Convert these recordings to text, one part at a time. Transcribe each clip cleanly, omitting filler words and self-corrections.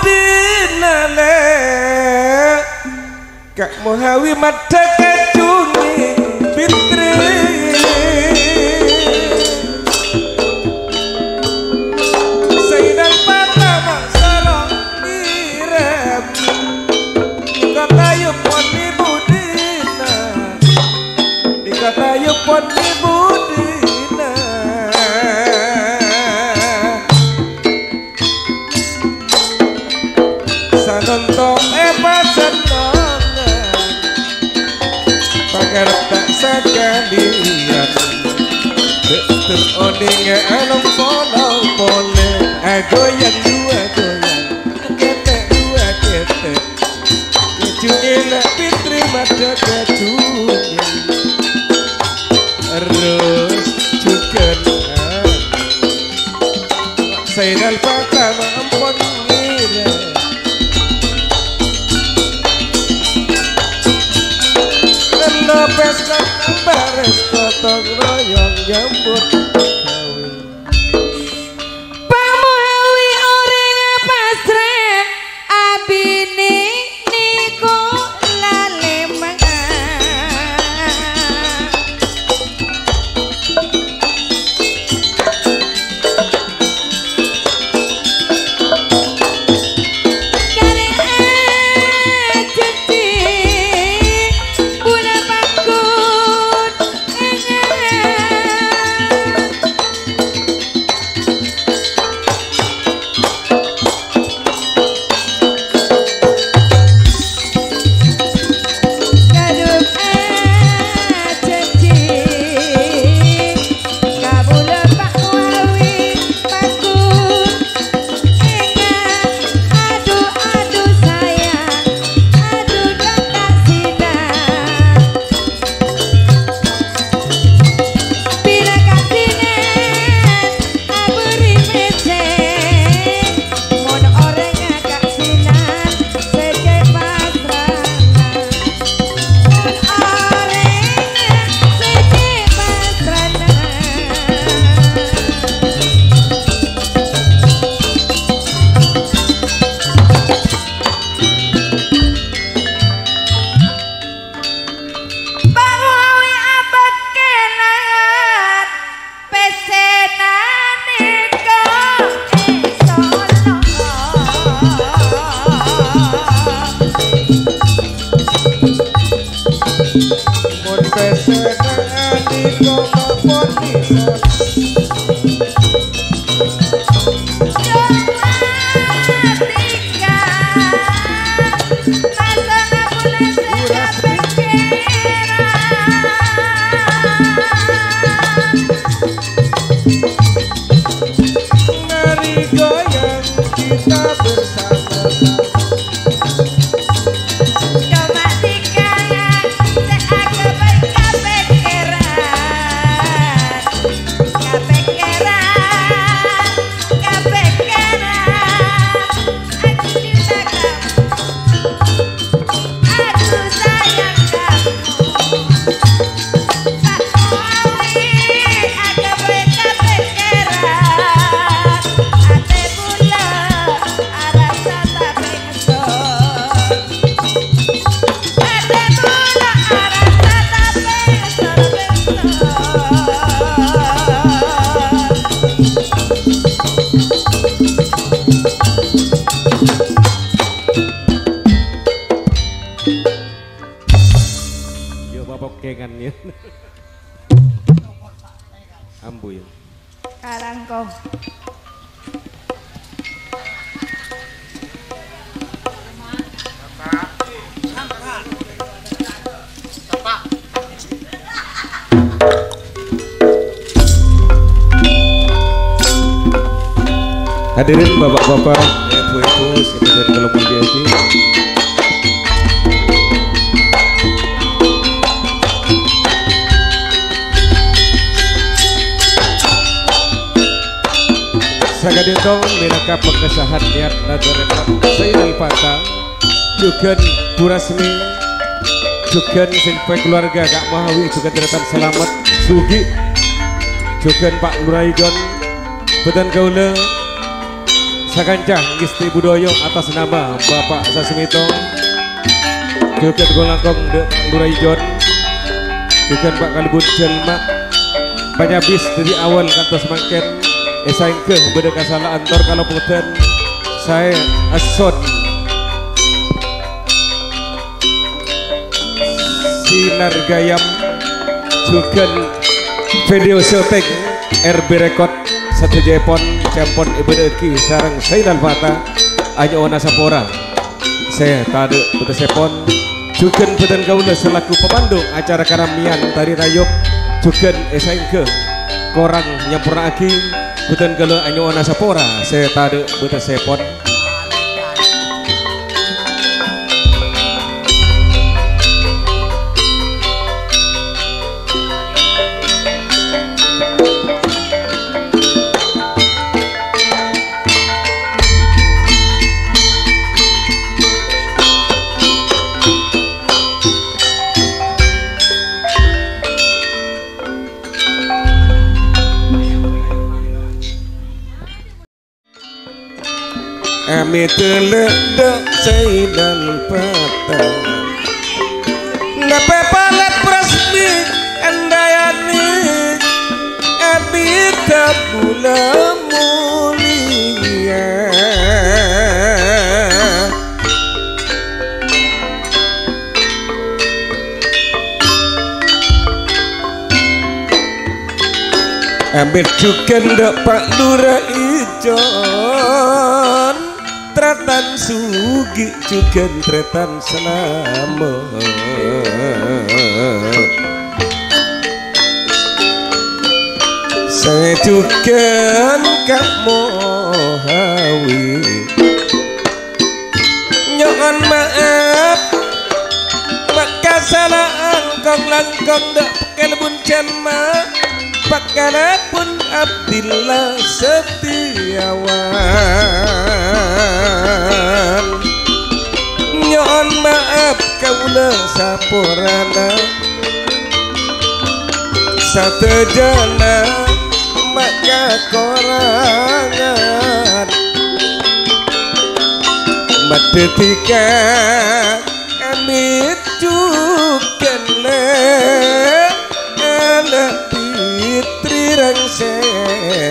budinale Kak Mohawi mata kacungi fitri Sayyidal Fatama salong irem Dikata yupon di budina Dikata yupon di budina Sanonto pasenongan Pagar tak sekalian Betul odinge anong polau pole Goyang dua goyang Ketek dua ketek Kecungin fitri mata kecungin Terus juga Sayyidal Fatama ampun ngira Lopes dan bares gotong royong jambut kawin Pak Mohawi orang pasre abine niku lalemangan kengannya ambu ya Karangko hadirin bapak-bapak ibu-ibu sekalian kalau mulia Sagaditong minaka pengesahan niat nazarekat Sayyidal Fatama juga Burasmi juga sampai keluarga Kak Mohawi juga terdapat selamat Sugi juga Pak Nuraigon Bedan Gaula Sakancah Gisti Budoyo atas nama Bapak Sasimito juga golangkong de Lurai John juga Pak Kalibun Jelma banyak bis dari awal kantos mangken esaingke beda kasalah antor kalau puten saya Ason Sinar Gayam juga video syuting RB Record satu Jepon campon ibu deki sarang Sainal Fata aja ona sapora saya tadi putus sepon juga peten gaula selaku pemandu acara karamian tari rayok juga esaingke korang nyampurna aki puten gaula aja ona sapora saya tadi putus sepon Ami teledek Sainal Fata Nape palet prasmi andayani Ami kabula mulia Ambil juga ndak Pak Lurah Ijon Tretan Sugi juga tretan selamat saya juga kamu hawi nyokan maaf maka salah angkong langkong dak pakai lebun cenma pakana pun Abdillah Setiawan nyon maaf kaula saporana satejana maka korangan matetika amit cuken le Fitri rang sewati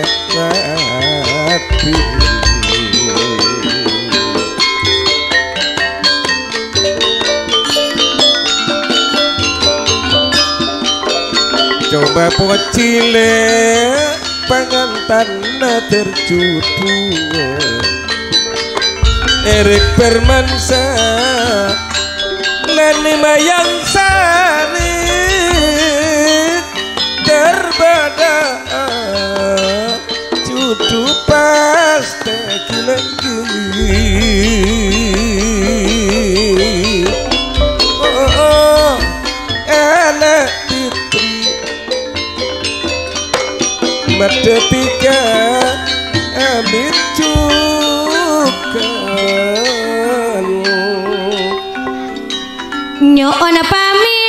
coba pocile pangantan tercutu Erik Permansa Leni Mayang Sari terbada cucu pas teki lagi oh anak Fitri mata tiga amit cukan nyona pamit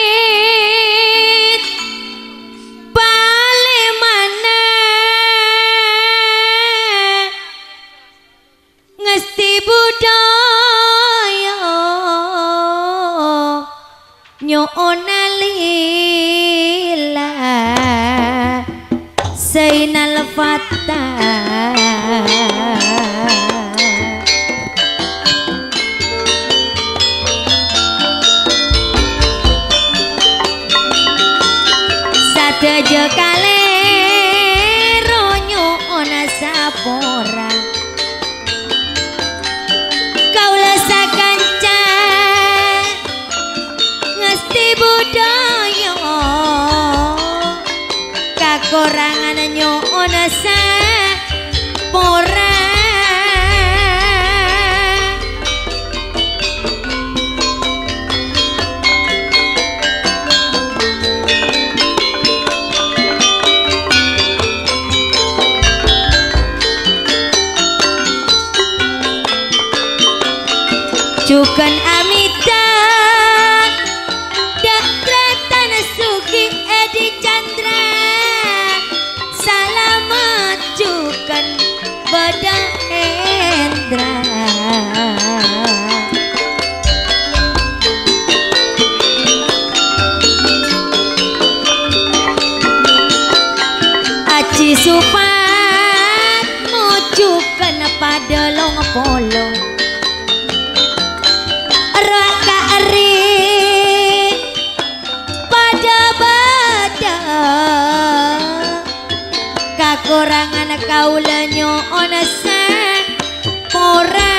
Nyoona lila Sainal Fata satejo kalero nyoona sapora kaula sakanca budaya kakorangan nyoona sapora cukan amita badan Indra Aji Supat mujukan pada long polo Raka erik pada bada kakurangan kaula nyoon sapora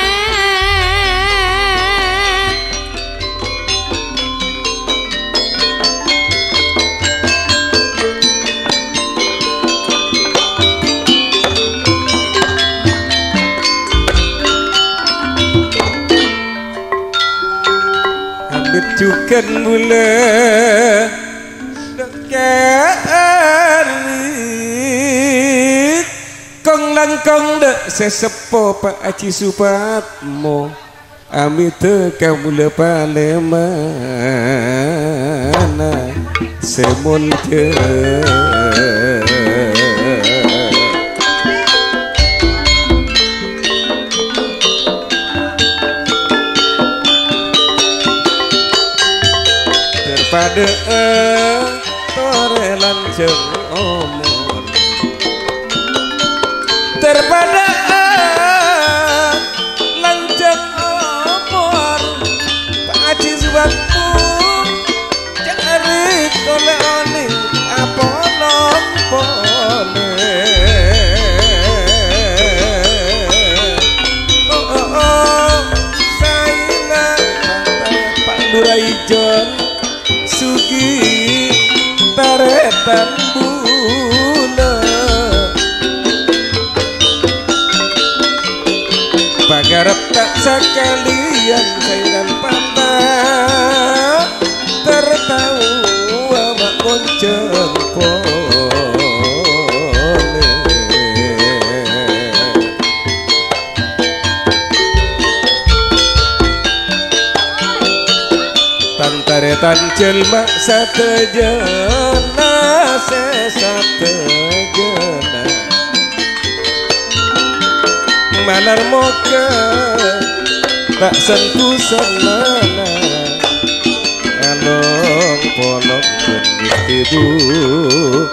Cukan mula dekat kong langkong dek sesepo Pak Aji Supat mo ami teka mula palemana semon je pada tore lanceng omor terpada lanceng omor Pak Aji Subatmu cari tole oni apa lompone saina Pak Duraijon Sugi taretan bula Pagarap tak sekalian Saidan patah tertawa mak monceng pole Tantaretan jelma satejana sesatejana malar moga tak sentuh senana along polong benih tidur